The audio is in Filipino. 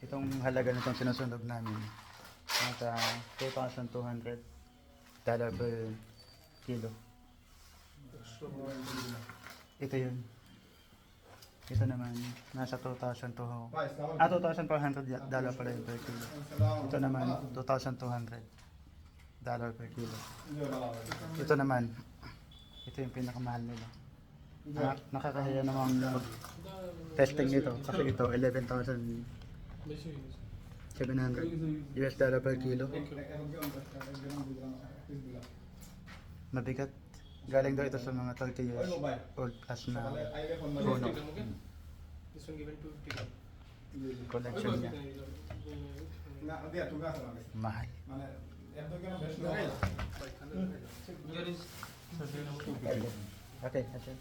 Itong halaga nitong sinusunog namin, nasa $2,200 per kilo. Ito yun. Ito naman, nasa $2,400 pala yun per kilo. Ito naman, $2,200 per kilo. Ito naman, ito yung pinakamahal nila. Nakakahiya namang testing nito kasi ito $11,700 per kilo. Mabigat. Galing daw ito sa mga 30 years old plus na puno. This one given to Tika. Collection niya. Mahal. Here is Okay, that's it.